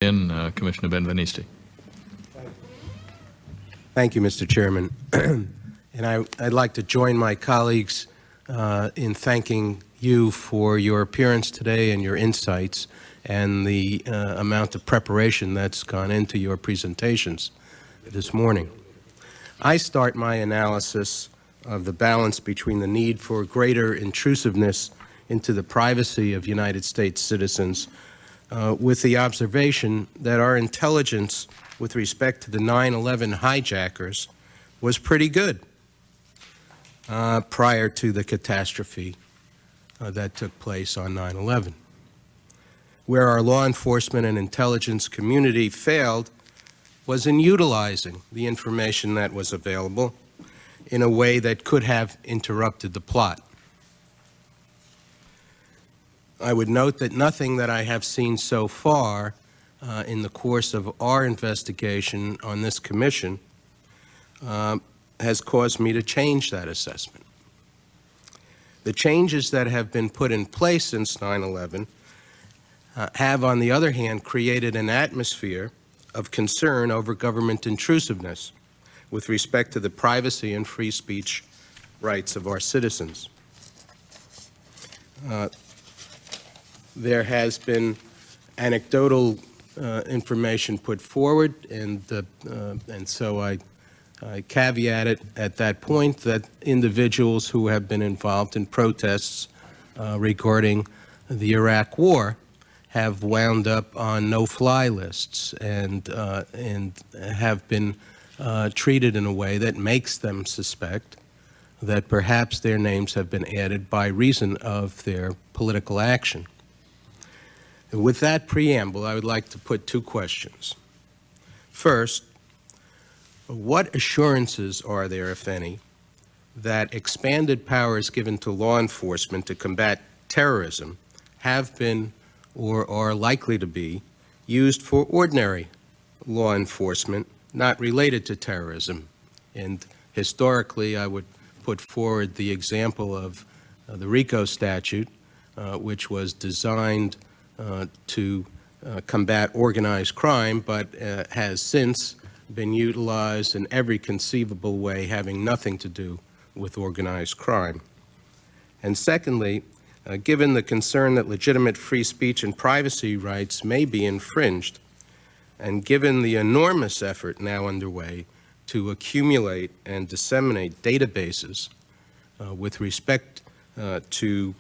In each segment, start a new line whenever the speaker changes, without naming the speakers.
Commissioner Ben-Veniste.
Thank you, Mr. Chairman. And I'd like to join my colleagues in thanking you for your appearance today and your insights and the amount of preparation that's gone into your presentations this morning. I start my analysis of the balance between the need for greater intrusiveness into the privacy of United States citizens with the observation that our intelligence with respect to the 9/11 hijackers was pretty good prior to the catastrophe that took place on 9/11. Where our law enforcement and intelligence community failed was in utilizing the information that was available in a way that could have interrupted the plot. I would note that nothing that I have seen so far in the course of our investigation on this commission has caused me to change that assessment. The changes that have been put in place since 9/11 have, on the other hand, created an atmosphere of concern over government intrusiveness with respect to the privacy and free speech rights of our citizens. There has been anecdotal information put forward, and so I caveat it at that point that individuals who have been involved in protests regarding the Iraq War have wound up on no-fly lists and have been treated in a way that makes them suspect that perhaps their names have been added by reason of their political action. With that preamble, I would like to put two questions. First, what assurances are there, if any, that expanded powers given to law enforcement to combat terrorism have been or are likely to be used for ordinary law enforcement not related to terrorism? And historically, I would put forward the example of the RICO statute, which was designed to combat organized crime, but has since been utilized in every conceivable way having nothing to do with organized crime. And secondly, given the concern that legitimate free speech and privacy rights may be infringed, and given the enormous effort now underway to accumulate and disseminate databases with respect to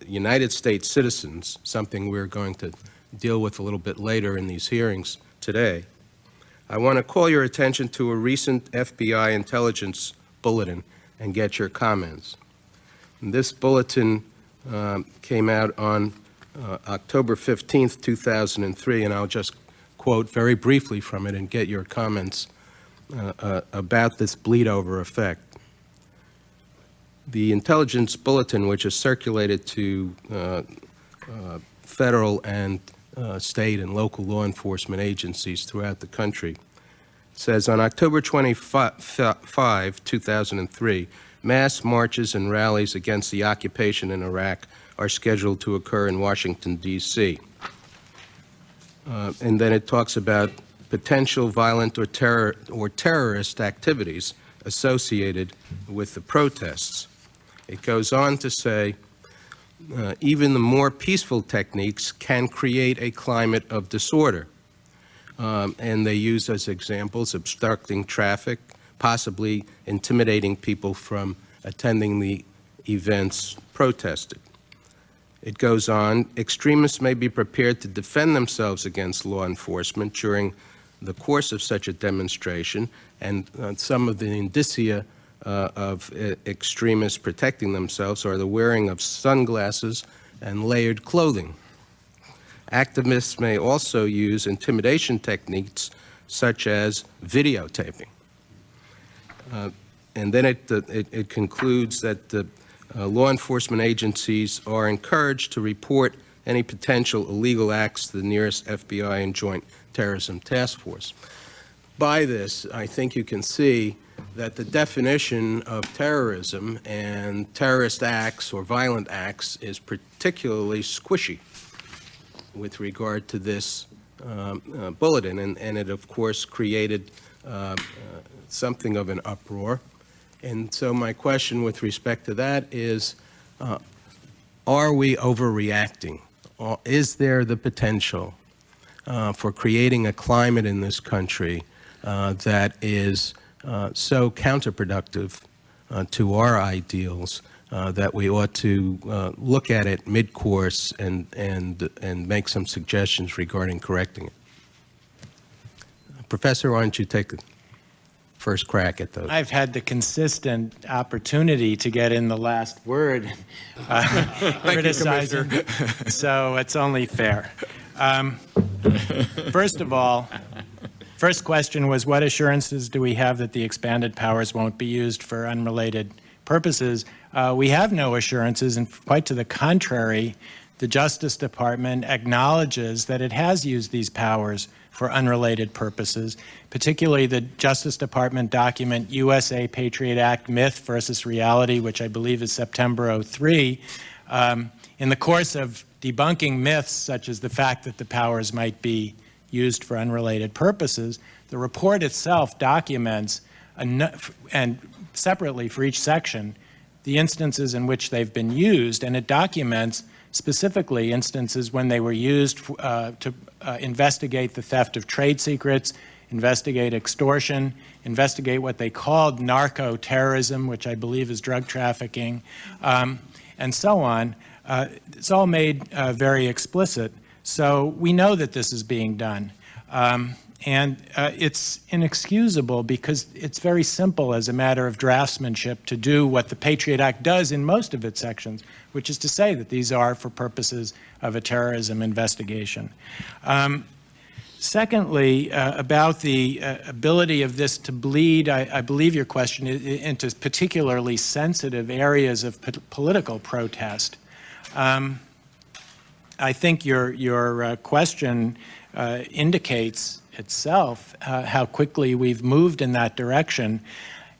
United States citizens, something we're going to deal with a little bit later in these hearings today, I want to call your attention to a recent FBI intelligence bulletin and get your comments. This bulletin came out on October 15th, 2003, and I'll just quote very briefly from it and get your comments about this bleed-over effect. The intelligence bulletin, which is circulated to federal and state and local law enforcement agencies throughout the country, says on October 25, 2003, mass marches and rallies against the occupation in Iraq are scheduled to occur in Washington, D.C. And then it talks about potential violent or terrorist activities associated with the protests. It goes on to say, even the more peaceful techniques can create a climate of disorder. And they use as examples obstructing traffic, possibly intimidating people from attending the events protested. It goes on, extremists may be prepared to defend themselves against law enforcement during the course of such a demonstration, and some of the indicia of extremists protecting themselves are the wearing of sunglasses and layered clothing. Activists may also use intimidation techniques such as videotaping. And then it concludes that the law enforcement agencies are encouraged to report any potential illegal acts to the nearest FBI and Joint Terrorism Task Force. By this, I think you can see that the definition of terrorism and terrorist acts or violent acts is particularly squishy with regard to this bulletin, and it, of course, created something of an uproar. And so my question with respect to that is, are we overreacting? Is there the potential for creating a climate in this country that is so counterproductive to our ideals that we ought to look at it mid-course and make some suggestions regarding correcting it? Professor, why don't you take the first crack at those?
I've had the consistent opportunity to get in the last word criticizing, so it's only fair. First of all, first question was, what assurances do we have that the expanded powers won't be used for unrelated purposes? We have no assurances, and quite to the contrary, the Justice Department acknowledges that it has used these powers for unrelated purposes, particularly the Justice Department document USA Patriot Act Myth versus Reality, which I believe is September '03. In the course of debunking myths such as the fact that the powers might be used for unrelated purposes, the report itself documents, and separately for each section, the instances in which they've been used, and it documents specifically instances when they were used to investigate the theft of trade secrets, investigate extortion, investigate what they called narco-terrorism, which I believe is drug trafficking, and so on. It's all made very explicit. So we know that this is being done. And it's inexcusable because it's very simple as a matter of draftsmanship to do what the Patriot Act does in most of its sections, which is to say that these are for purposes of a terrorism investigation. Secondly, about the ability of this to bleed, I believe your question into particularly sensitive areas of political protest. I think your question indicates itself how quickly we've moved in that direction.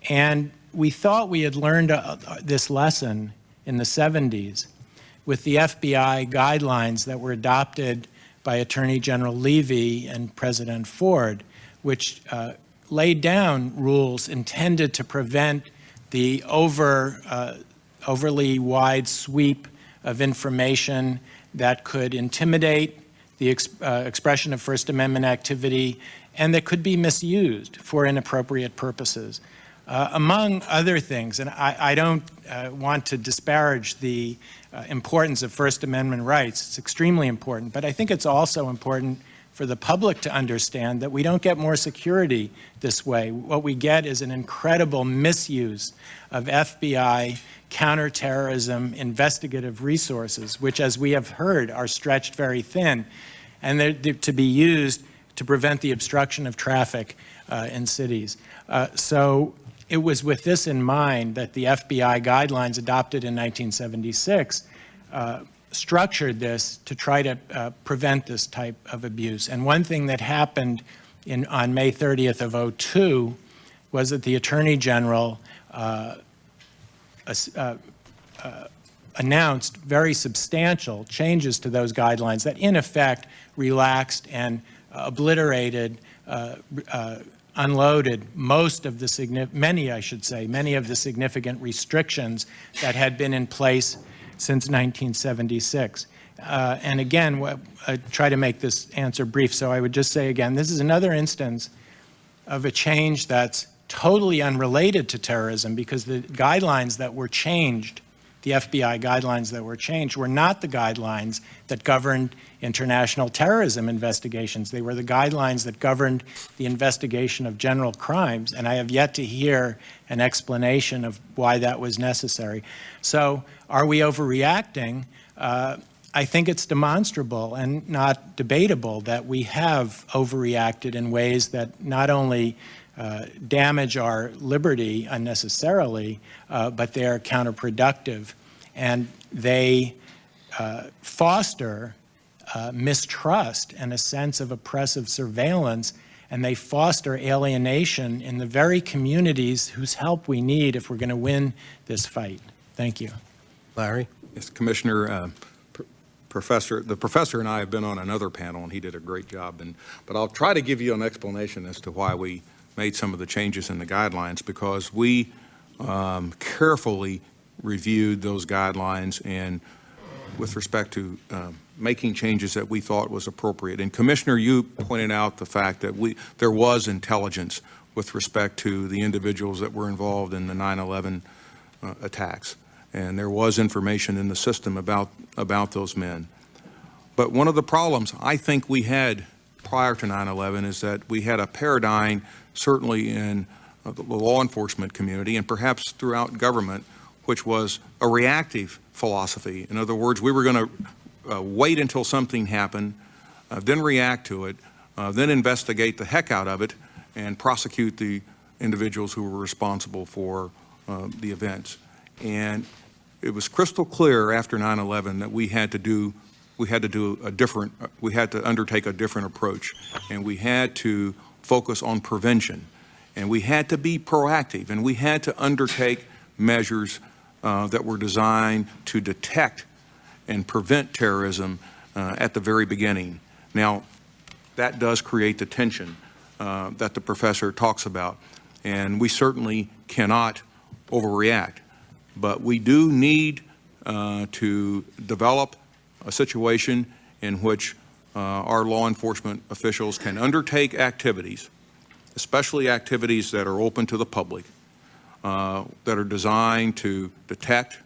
And we thought we had learned this lesson in the 70s with the FBI guidelines that were adopted by Attorney General Levy and President Ford, which laid down rules intended to prevent the overly wide sweep of information that could intimidate the expression of First Amendment activity and that could be misused for inappropriate purposes. Among other things, and I don't want to disparage the importance of First Amendment rights. It's extremely important, but I think it's also important for the public to understand that we don't get more security this way. What we get is an incredible misuse of FBI counterterrorism investigative resources, which, as we have heard, are stretched very thin, and they're to be used to prevent the obstruction of traffic in cities. So it was with this in mind that the FBI guidelines adopted in 1976 structured this to try to prevent this type of abuse. And one thing that happened on May 30th of '02 was that the Attorney General announced very substantial changes to those guidelines that in effect relaxed and obliterated, unloaded many of the significant restrictions that had been in place since 1976. And again, I try to make this answer brief, so I would just say again, this is another instance of a change that's totally unrelated to terrorism, because the guidelines that were changed, the FBI guidelines that were changed, were not the guidelines that governed international terrorism investigations. They were the guidelines that governed the investigation of general crimes, and I have yet to hear an explanation of why that was necessary. So are we overreacting? I think it's demonstrable and not debatable that we have overreacted in ways that not only damage our liberty unnecessarily, but they are counterproductive, and they foster mistrust and a sense of oppressive surveillance, and they foster alienation in the very communities whose help we need if we're going to win this fight. Thank you.
Larry?
Yes, Commissioner, the professor and I have been on another panel, and he did a great job. But I'll try to give you an explanation as to why we made some of the changes in the guidelines, because we carefully reviewed those guidelines and with respect to making changes that we thought was appropriate. And Commissioner, you pointed out the fact that there was intelligence with respect to the individuals that were involved in the 9/11 attacks. And there was information in the system about those men. But one of the problems I think we had prior to 9/11 is that we had a paradigm, certainly in the law enforcement community and perhaps throughout government, which was a reactive philosophy. In other words, we were going to wait until something happened, then react to it, then investigate the heck out of it, and prosecute the individuals who were responsible for the events. And it was crystal clear after 9/11 that we had to undertake a different approach, and we had to focus on prevention, and we had to be proactive, and we had to undertake measures that were designed to detect and prevent terrorism at the very beginning. Now, that does create the tension that the professor talks about, and we certainly cannot overreact. But we do need to develop a situation in which our law enforcement officials can undertake activities, especially activities that are open to the public, that are designed to detect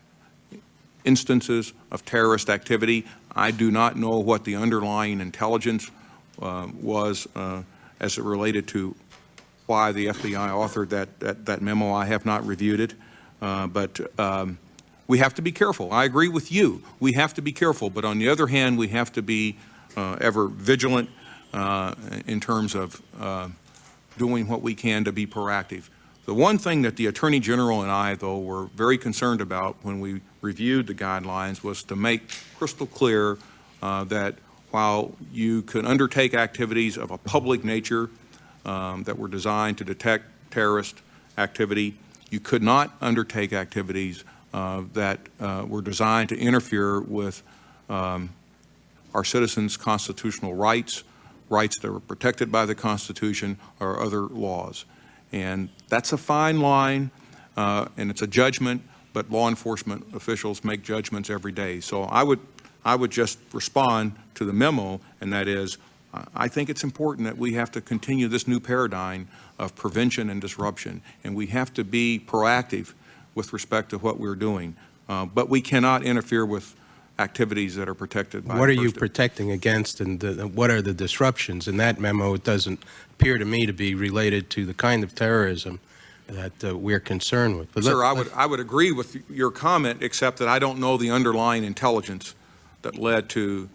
instances of terrorist activity. I do not know what the underlying intelligence was as it related to why the FBI authored that memo. I have not reviewed it. But we have to be careful. I agree with you. We have to be careful. But on the other hand, we have to be ever vigilant in terms of doing what we can to be proactive. The one thing that the Attorney General and I, though, were very concerned about when we reviewed the guidelines was to make crystal clear that while you could undertake activities of a public nature that were designed to detect terrorist activity, you could not undertake activities that were designed to interfere with our citizens' constitutional rights that were protected by the Constitution or other laws. And that's a fine line, and it's a judgment, but law enforcement officials make judgments every day. So I would just respond to the memo, and that is, I think it's important that we have to continue this new paradigm of prevention and disruption, and we have to be proactive with respect to what we're doing. But we cannot interfere with activities that are protected by
What are you protecting against, and what are the disruptions? In that memo, it doesn't appear to me to be related to the kind of terrorism that we're concerned with. But
Sir, I would agree with your comment, except that I don't know the underlying intelligence that led to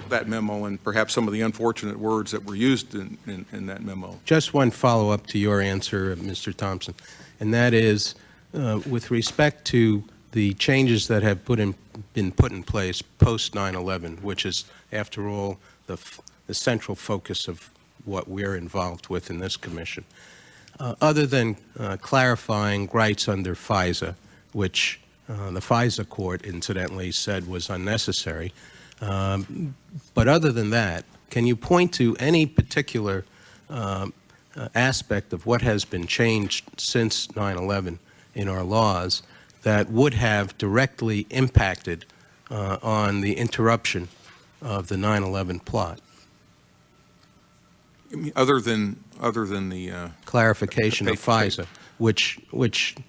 that memo and perhaps some of the unfortunate words that were used in that memo.
Just one follow-up to your answer, Mr. Thompson, and that is with respect to the changes that have been put in place post 9/11, which is, after all, the central focus of what we're involved with in this commission. Other than clarifying rights under FISA, which the FISA court incidentally said was unnecessary, but other than that, can you point to any particular aspect of what has been changed since 9/11 in our laws that would have directly impacted on the interruption of the 9/11 plot?
Other than the
clarification of FISA, which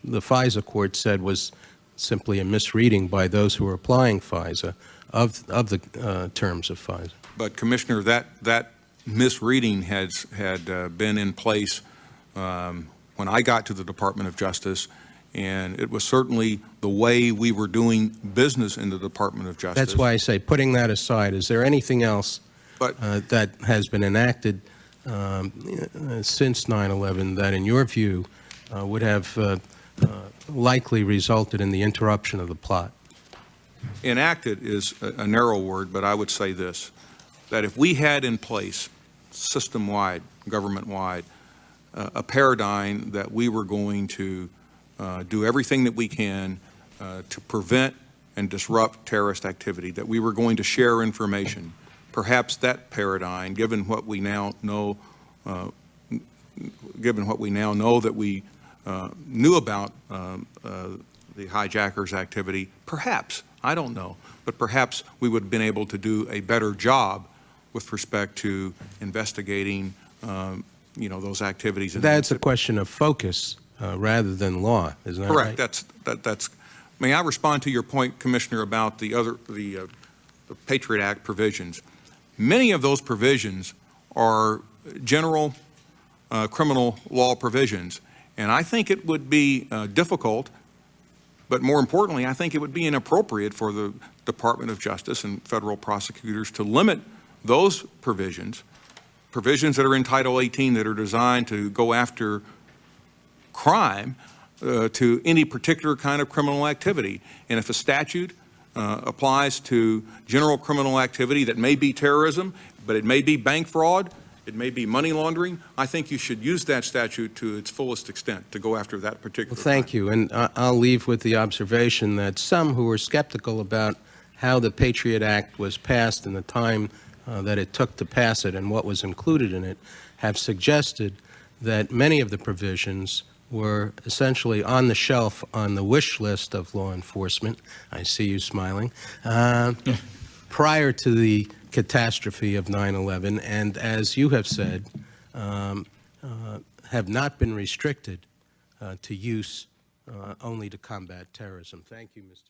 the FISA court said was simply a misreading by those who were applying FISA of the terms of FISA.
But Commissioner, that misreading had been in place when I got to the Department of Justice, and it was certainly the way we were doing business in the Department of Justice.
That's why I say, putting that aside, is there anything else that has been enacted since 9/11 that, in your view, would have likely resulted in the interruption of the plot?
Enacted is a narrow word, but I would say this, that if we had in place, system-wide, government-wide, a paradigm that we were going to do everything that we can to prevent and disrupt terrorist activity, that we were going to share information. Perhaps that paradigm, given what we now know that we knew about the hijackers' activity, perhaps, I don't know, but perhaps we would have been able to do a better job with respect to investigating, those activities.
That's a question of focus rather than law, isn't that right?
Correct. That's. May I respond to your point, Commissioner, about the Patriot Act provisions? Many of those provisions are general criminal law provisions, and I think it would be difficult, but more importantly, I think it would be inappropriate for the Department of Justice and federal prosecutors to limit those provisions that are in Title 18 that are designed to go after crime to any particular kind of criminal activity. And if a statute applies to general criminal activity that may be terrorism, but it may be bank fraud, it may be money laundering, I think you should use that statute to its fullest extent to go after that particular
Well, thank you. And I'll leave with the observation that some who were skeptical about how the Patriot Act was passed and the time that it took to pass it and what was included in it have suggested that many of the provisions were essentially on the shelf on the wish list of law enforcement. I see you smiling. Prior to the catastrophe of 9/11, and as you have said, have not been restricted to use only to combat terrorism. Thank you, Mr.